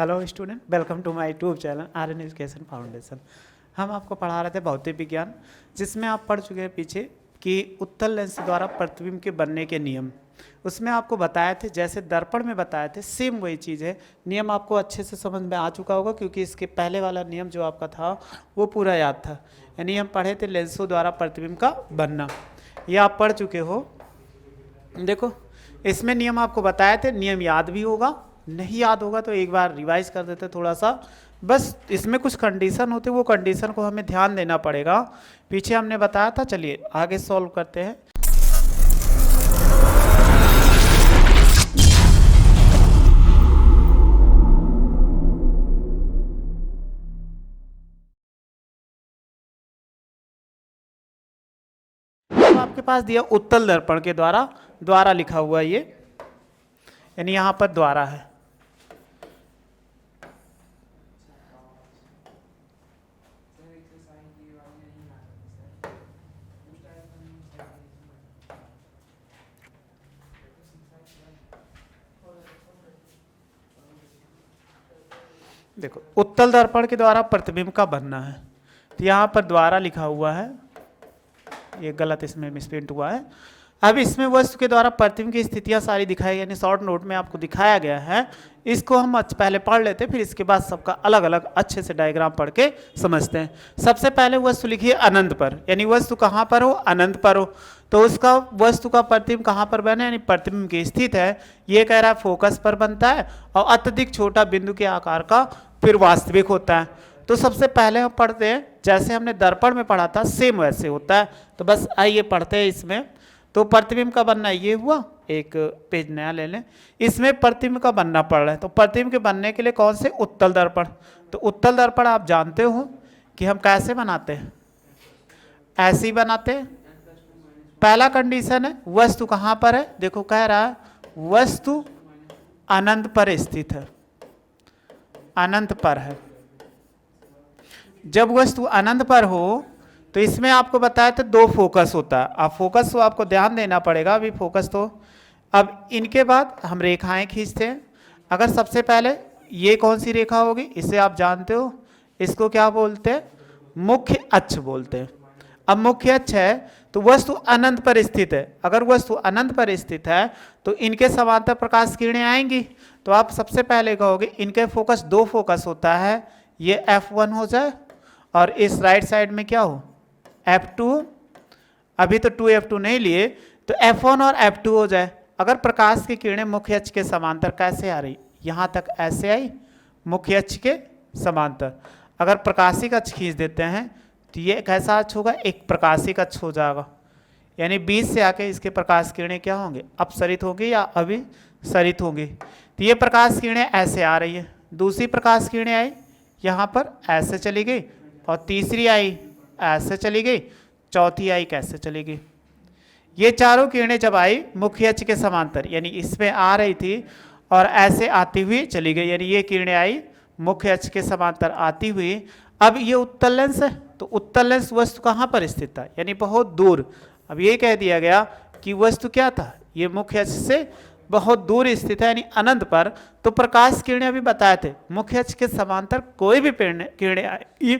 Hello student, welcome to my YouTube channel Aryan education foundation. हम आपको पढ़ा रहे थे भौतिक विज्ञान, जिसमें आप पढ़ चुके हैं पीछे कि उत्तल लेंस द्वारा प्रतिबिंब के बनने के नियम। उसमें आपको बताए थे, जैसे दर्पण में बताए थे, सेम वही चीज़ है। नियम आपको अच्छे से समझ में आ चुका होगा, क्योंकि इसके पहले वाला नियम जो आपका था वो पूरा याद था। यानी हम पढ़े थे लेंसों द्वारा प्रतिबिंब का बनना, ये आप पढ़ चुके हो। देखो, इसमें नियम आपको बताए थे, नियम याद भी होगा, नहीं याद होगा तो एक बार रिवाइज कर देते थोड़ा सा। बस इसमें कुछ कंडीशन होते, वो कंडीशन को हमें ध्यान देना पड़ेगा। पीछे हमने बताया था, चलिए आगे सॉल्व करते हैं। तो आपके पास दिया उत्तल दर्पण के द्वारा लिखा हुआ ये, यानी यहां पर द्वारा है। देखो, उत्तल दर्पण के द्वारा प्रतिबिंब का बनना है, तो यहाँ पर द्वारा लिखा हुआ है, ये गलत इसमें मिसप्रिंट हुआ है। अब इसमें वस्तु के द्वारा प्रतिबिंब की स्थितियां सारी दिखाई, यानी शॉर्ट नोट में आपको दिखाया गया है। इसको हम पहले पढ़ लेते हैं, फिर इसके बाद सबका अलग अलग अच्छे से डायग्राम पढ़ के समझते हैं। सबसे पहले वस्तु लिखिए अनंत पर, यानी वस्तु कहाँ पर हो, अनंत पर हो, तो उसका वस्तु का प्रतिबिंब कहाँ पर बने, यानी प्रतिबिंब की स्थित है। ये कह रहा है फोकस पर बनता है और अत्यधिक छोटा बिंदु के आकार का फिर वास्तविक होता है। तो सबसे पहले हम पढ़ते हैं, जैसे हमने दर्पण में पढ़ा था सेम वैसे होता है। तो बस आइए पढ़ते हैं इसमें। तो प्रतिबिंब का बनना ये हुआ, एक पेज नया ले लें। इसमें प्रतिबिंब का बनना पड़ रहा है, तो प्रतिबिंब के बनने के लिए कौन से, उत्तल दर्पण। तो उत्तल दर्पण आप जानते हो कि हम कैसे बनाते हैं, ऐसे ही बनाते हैं। पहला कंडीशन है वस्तु कहाँ पर है, देखो कह रहा है वस्तु अनंत पर स्थित है, अनंत पर है। जब वस्तु अनंत पर हो तो इसमें आपको बताया था दो फोकस होता है। अब फोकस तो आपको ध्यान देना पड़ेगा, अभी फोकस तो। अब इनके बाद हम रेखाएं खींचते हैं। अगर सबसे पहले ये कौन सी रेखा होगी, इसे आप जानते हो, इसको क्या बोलते हैं, मुख्य अक्ष बोलते हैं। अब मुख्य अक्ष है तो वस्तु अनंत पर स्थित है। अगर वस्तु अनंत पर स्थित है तो इनके समांतर प्रकाश किरणें आएंगी। तो आप सबसे पहले कहोगे इनके फोकस, दो फोकस होता है, ये F1 हो जाए और इस राइट साइड में क्या हो, F2। अभी तो 2F2 नहीं लिए, तो F1 और F2 हो जाए। अगर प्रकाश की किरणें मुख्य अक्ष के समांतर कैसे आ रही, यहाँ तक ऐसे आई, मुख्य अक्ष के समांतर। अगर प्रकाशिक अक्ष खींच देते हैं तो ये कैसा अक्ष होगा, एक प्रकाशिक अक्ष हो जाएगा। यानी बीच से आके इसके प्रकाश किरणें क्या होंगे, अपसरित होंगी या अभिसरित होंगी। तो ये प्रकाश किरणें ऐसे आ रही है, दूसरी प्रकाश किरणें आई यहाँ पर ऐसे चली गई, और तीसरी आई ऐसे चली गई, चौथी आई कैसे चली गई। ये चारों किरणें जब आई मुख्य अक्ष के समांतर, यानी इसमें आ रही थी और ऐसे आती हुई चली गई, यानी ये किरणें आई मुख्य अक्ष के समांतर आती हुई। अब ये उत्तल लेंस है, तो उत्तल लेंस वस्तु कहाँ पर स्थित था, यानी बहुत दूर। अब ये कह दिया गया कि वस्तु क्या था, ये मुख्य अक्ष से बहुत दूर स्थित है, यानी अनंत पर। तो प्रकाश किरणें अभी बताए थे मुख्य अक्ष के समांतर कोई भी किरणें आई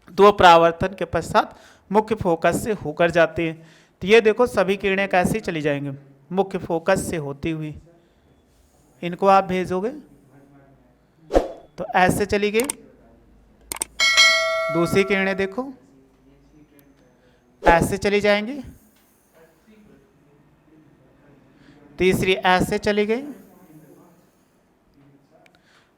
तो परावर्तन के पश्चात मुख्य फोकस से होकर जाती है। तो ये देखो सभी किरणें कैसी चली जाएंगी, मुख्य फोकस से होती हुई। इनको आप भेजोगे तो ऐसे चली गई। दूसरी किरणें देखो ऐसे चली जाएंगी, तीसरी ऐसे चली गई,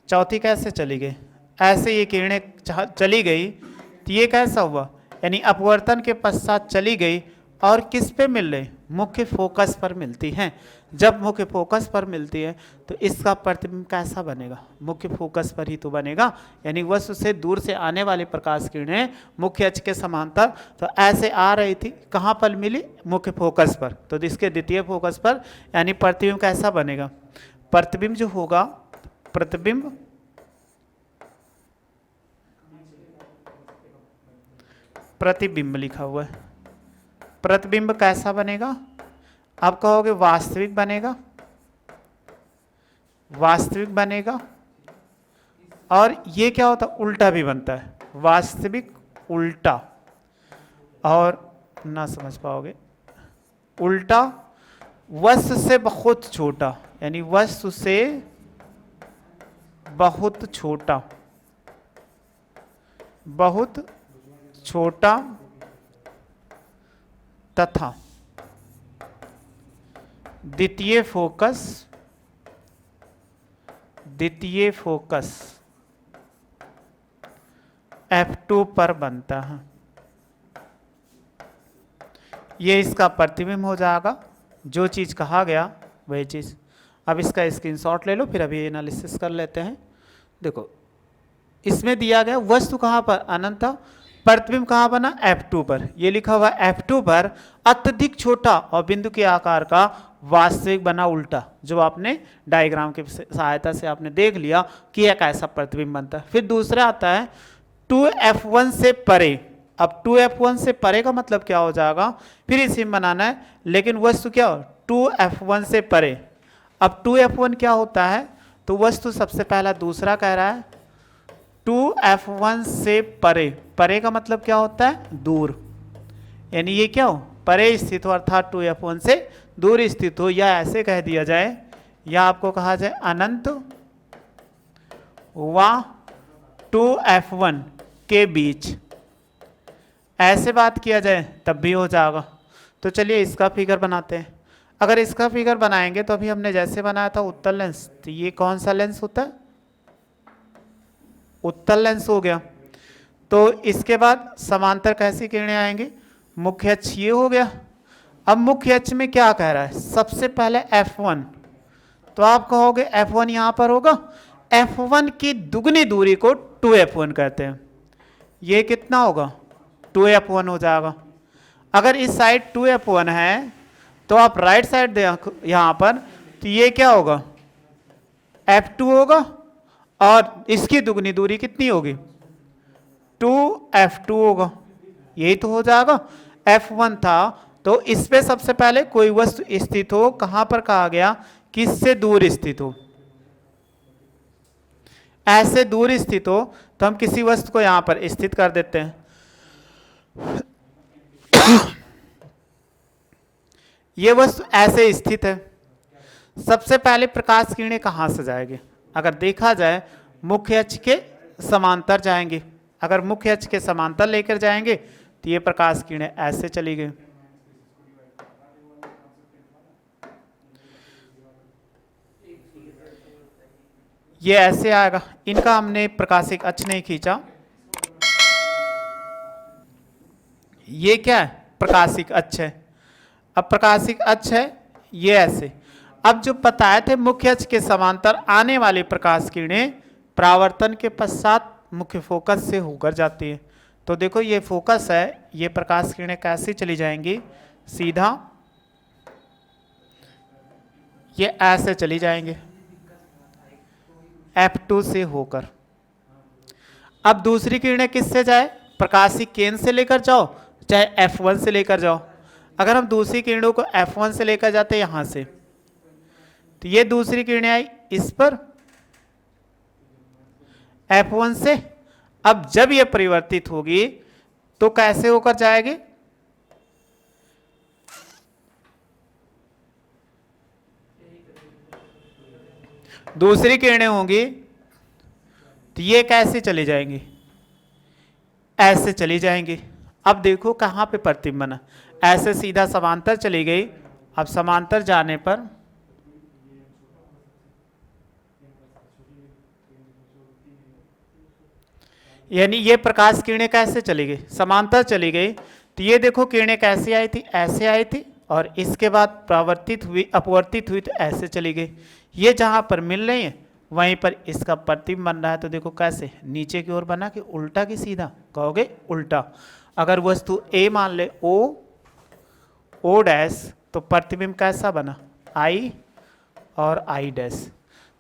चौथी कैसे चली गई, ऐसे ये किरणें चली गई। तो ये कैसा हुआ, यानी अपवर्तन के पश्चात चली गई और किस पे मिल रही, मुख्य फोकस पर मिलती हैं। जब मुख्य फोकस पर मिलती है तो इसका प्रतिबिंब कैसा बनेगा, मुख्य फोकस पर ही तो बनेगा। यानी वस्तु से दूर से आने वाली प्रकाश किरणें मुख्य अक्ष के समांतर तो ऐसे आ रही थी, कहाँ पर मिली, मुख्य फोकस पर, तो इसके द्वितीय फोकस पर, यानी प्रतिबिंब कैसा बनेगा, प्रतिबिंब जो होगा, प्रतिबिंब प्रतिबिंब लिखा हुआ है, प्रतिबिंब कैसा बनेगा, आप कहोगे वास्तविक बनेगा, वास्तविक बनेगा और ये क्या होता है, उल्टा भी बनता है, वास्तविक उल्टा, और ना समझ पाओगे, उल्टा वस्तु से बहुत छोटा, यानी वस्तु से बहुत छोटा, बहुत छोटा तथा द्वितीय फोकस, द्वितीय फोकस F2 पर बनता है। ये इसका प्रतिबिंब हो जाएगा, जो चीज़ कहा गया वही चीज़। अब इसका स्क्रीनशॉट ले लो, फिर अभी एनालिसिस कर लेते हैं। देखो इसमें दिया गया वस्तु कहाँ पर अनंत था, प्रतिबिंब कहाँ बना F2 पर, ये लिखा हुआ F2 पर अत्यधिक छोटा और बिंदु के आकार का वास्तविक बना उल्टा, जो आपने डायग्राम की सहायता से आपने देख लिया कि एक ऐसा प्रतिबिंब बनता है। फिर दूसरा आता है 2F1 से परे। अब 2F1 से परे का मतलब क्या हो जाएगा, फिर इसी में बनाना है, लेकिन वस्तु क्या हो 2F1 से परे। अब 2F1 क्या होता है, तो वस्तु सबसे पहला दूसरा कह रहा है 2F1 से परे, परे का मतलब क्या होता है दूर, यानी ये क्या हो परे स्थित हो, अर्थात 2F1 से दूर स्थित हो, या ऐसे कह दिया जाए, या आपको कहा जाए अनंत व 2F1 के बीच, ऐसे बात किया जाए तब भी हो जाएगा। तो चलिए इसका फिगर बनाते हैं। अगर इसका फिगर बनाएंगे तो अभी हमने जैसे बनाया था उत्तल लेंस, तो ये कौन सा लेंस होता है, उत्तल लेंस हो गया। तो इसके बाद समांतर कैसी किरणें आएंगी, मुख्य अक्ष ये हो गया। अब मुख्य अक्ष में क्या कह रहा है, सबसे पहले F1, तो आप कहोगे F1 यहां पर होगा, F1 की दुगनी दूरी को 2F1 कहते हैं, ये कितना होगा 2F1 हो जाएगा। अगर इस साइड 2F1 है तो आप राइट साइड देखो यहां पर, तो ये क्या होगा F2 होगा, और इसकी दुगनी दूरी कितनी होगी 2F2 होगा, यही तो हो जाएगा। F1 था तो इस पे सबसे पहले कोई वस्तु स्थित हो, कहां पर कहा गया किससे दूर स्थित हो, ऐसे दूर स्थित हो, तो हम किसी वस्तु को यहां पर स्थित कर देते हैं। ये वस्तु ऐसे स्थित है। सबसे पहले प्रकाश किरणें कहां से जाएंगे, अगर देखा जाए मुख्य अक्ष के समांतर जाएंगे। अगर मुख्य अक्ष के समांतर लेकर जाएंगे तो ये प्रकाश किरणें ऐसे चली गई, ये ऐसे आएगा। इनका हमने प्रकाशिक अक्ष नहीं खींचा, ये क्या है प्रकाशिक अक्ष है। अब प्रकाशिक अक्ष है ये ऐसे। अब जो बताए थे मुख्य अक्ष के समांतर आने वाली प्रकाश किरणें परावर्तन के पश्चात मुख्य फोकस से होकर जाती है। तो देखो ये फोकस है, ये प्रकाश किरणें कैसे चली जाएंगी, सीधा ये ऐसे चली जाएंगे F2 से होकर। अब दूसरी किरणें किससे जाए, प्रकाशीय केंद्र से लेकर जाओ चाहे F1 से लेकर जाओ। अगर हम दूसरी किरणों को F1 से लेकर जाते हैं यहां से, तो ये दूसरी किरणें आई इस पर F1 से। अब जब ये परिवर्तित होगी तो कैसे होकर जाएगी, दूसरी किरणें होंगी तो ये कैसे चली जाएंगी, ऐसे चली जाएंगी। अब देखो कहां पे प्रतिबिंब बना, ऐसे सीधा समांतर चली गई। अब समांतर जाने पर यानी ये प्रकाश किरणें कैसे चली गई, समांतर चली गई। तो ये देखो किरणें कैसे आई थी, ऐसे आई थी, और इसके बाद परावर्तित हुई अपवर्तित हुई तो ऐसे चली गई। ये जहां पर मिल रही है वहीं पर इसका प्रतिबिंब बन रहा है। तो देखो कैसे नीचे की ओर बना कि उल्टा कि सीधा, कहोगे उल्टा। अगर वस्तु ए मान ले ओ डैश, तो प्रतिबिंब कैसा बना आई और आई डैश।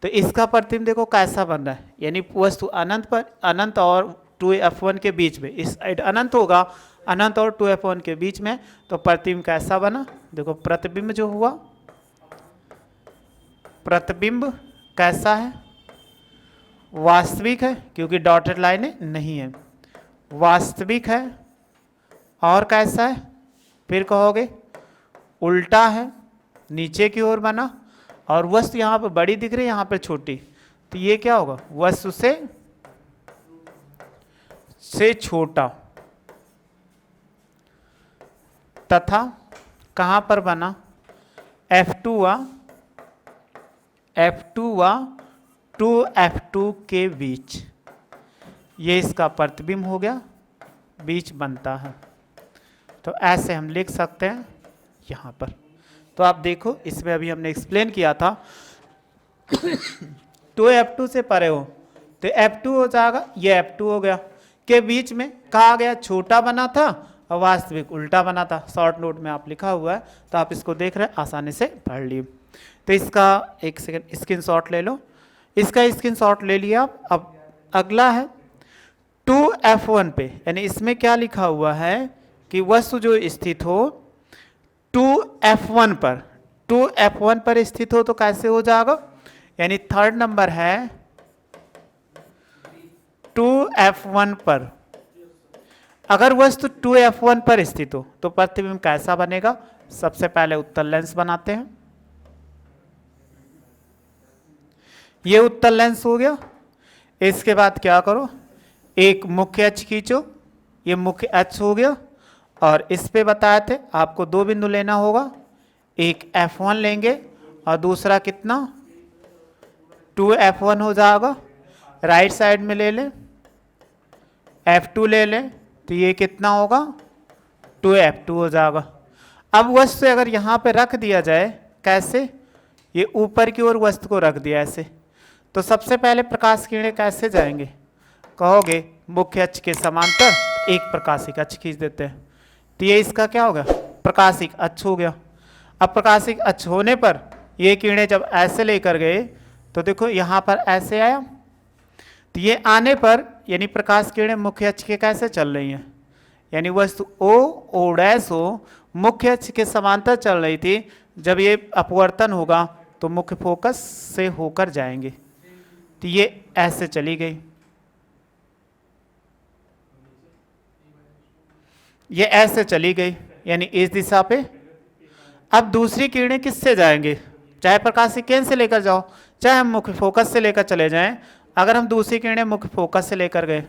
तो इसका प्रतिबिंब देखो कैसा बन रहा है, यानी वस्तु अनंत पर, अनंत और 2F1 के बीच में, इस साइड अनंत होगा, अनंत और 2F1 के बीच में, तो प्रतिबिंब कैसा बना, देखो प्रतिबिंब जो हुआ, प्रतिबिंब कैसा है वास्तविक है क्योंकि डॉटेड लाइन नहीं है, वास्तविक है। और कैसा है, फिर कहोगे उल्टा है, नीचे की ओर बना, और वस्तु यहाँ पर बड़ी दिख रही है, यहाँ पर छोटी, तो ये क्या होगा, वस्तु से छोटा। तथा कहाँ पर बना, F2 व 2F2 के बीच, ये इसका प्रतिबिंब हो गया, बीच बनता है। तो ऐसे हम लिख सकते हैं यहाँ पर। तो आप देखो इसमें अभी हमने एक्सप्लेन किया था 2F2 से परे हो तो F2 हो जाएगा, ये F2 हो गया, के बीच में कहा गया छोटा बना था और वास्तविक उल्टा बना था। शॉर्ट नोट में आप लिखा हुआ है, तो आप इसको देख रहे हैं, आसानी से पढ़ लिए। तो इसका एक सेकंड स्क्रीनशॉट ले लो, इसका स्क्रीनशॉट ले लिया। अब अगला है 2F1 पे, यानी इसमें क्या लिखा हुआ है कि वस्तु जो स्थित हो 2F1 पर, 2F1 पर स्थित हो तो कैसे हो जाएगा, यानी थर्ड नंबर है 2F1 पर। अगर वस्तु 2F1 पर स्थित हो तो प्रतिबिंब कैसा बनेगा, सबसे पहले उत्तल लेंस बनाते हैं। ये उत्तल लेंस हो गया। इसके बाद क्या करो, एक मुख्य अक्ष खींचो, ये मुख्य अक्ष हो गया। और इस पे बताए थे आपको दो बिंदु लेना होगा, एक F1 लेंगे और दूसरा कितना 2F1 हो जाएगा। राइट साइड में ले लें, F2 ले लें, तो ये कितना होगा 2F2 हो जाएगा। अब वस्तु अगर यहाँ पे रख दिया जाए, कैसे, ये ऊपर की ओर वस्तु को रख दिया ऐसे, तो सबसे पहले प्रकाश किरणें कैसे जाएंगे, कहोगे मुख्य अक्ष के समांतर एक प्रकाशिक अक्ष खींच देते हैं, तो ये इसका क्या होगा, प्रकाशिक अक्ष हो गया। अब प्रकाशिक अक्ष होने पर ये किरणें जब ऐसे लेकर गए तो देखो यहाँ पर ऐसे आया, तो ये आने पर यानी प्रकाश किरणें मुख्य अक्ष के कैसे चल रही हैं, यानी वस्तु O' मुख्य अक्ष के समांतर चल रही थी। जब ये अपवर्तन होगा तो मुख्य फोकस से होकर जाएंगे, तो ये ऐसे चली गई, ये ऐसे चली गई, यानी इस दिशा पे। अब दूसरी किरणें किससे जाएंगे, चाहे प्रकाशिक केंद्र से लेकर जाओ, चाहे हम मुख्य फोकस से लेकर चले जाएं। अगर हम दूसरी किरणें मुख्य फोकस से लेकर गए,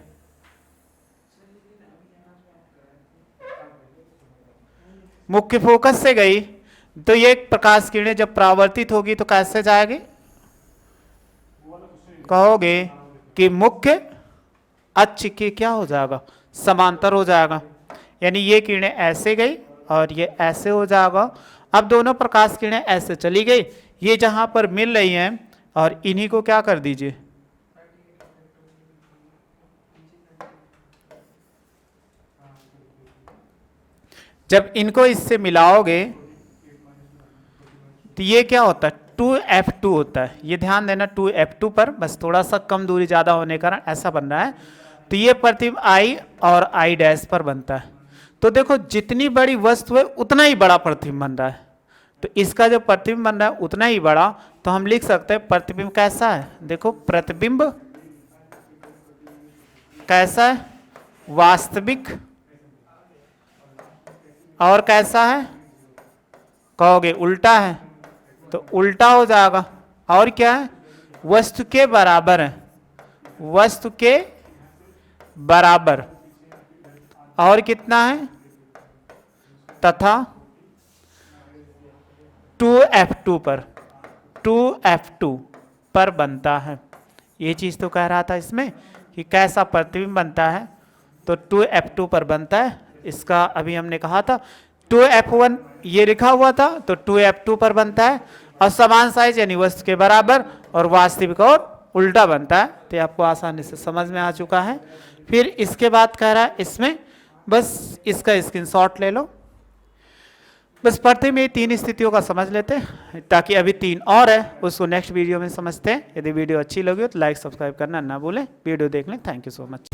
मुख्य फोकस से गई, तो ये प्रकाश किरणें जब परावर्तित होगी तो कैसे जाएगी, कहोगे कि मुख्य अक्ष के क्या हो जाएगा, समांतर हो जाएगा। यानी ये किरणें ऐसे गई और ये ऐसे हो जाएगा। अब दोनों प्रकाश किरणें ऐसे चली गई, ये जहां पर मिल रही हैं, और इन्हीं को क्या कर दीजिए, जब इनको इससे मिलाओगे तो ये क्या होता है 2F2 होता है। ये ध्यान देना 2F2 पर, बस थोड़ा सा कम दूरी ज़्यादा होने के कारण ऐसा बन रहा है। तो ये प्रतिबिंब I और I' पर बनता है। तो देखो जितनी बड़ी वस्तु है उतना ही बड़ा प्रतिबिंब बन रहा है, तो इसका जो प्रतिबिंब बन रहा है उतना ही बड़ा। तो हम लिख सकते हैं प्रतिबिंब कैसा है, देखो प्रतिबिंब कैसा है, वास्तविक। और कैसा है, कहोगे उल्टा है, तो उल्टा हो जाएगा। और क्या है, वस्तु के बराबर है, वस्तु के बराबर। और कितना है, तथा 2F2 पर, 2F2 पर बनता है। ये चीज तो कह रहा था इसमें कि कैसा प्रतिबिंब बनता है, तो 2F2 पर बनता है। इसका अभी हमने कहा था 2F1 ये लिखा हुआ था, तो 2F2 पर बनता है। और समान साइज यानी वस्तु के बराबर और वास्तविक और उल्टा बनता है। तो ये आपको आसानी से समझ में आ चुका है। फिर इसके बाद कह रहा है इसमें, बस इसका स्क्रीनशॉट ले लो। बस पढ़ते में 3 स्थितियों का समझ लेते हैं, ताकि अभी 3 और है उसको नेक्स्ट वीडियो में समझते हैं। यदि वीडियो अच्छी लगी हो तो लाइक सब्सक्राइब करना ना भूलें। वीडियो देख लें। Thank you so much.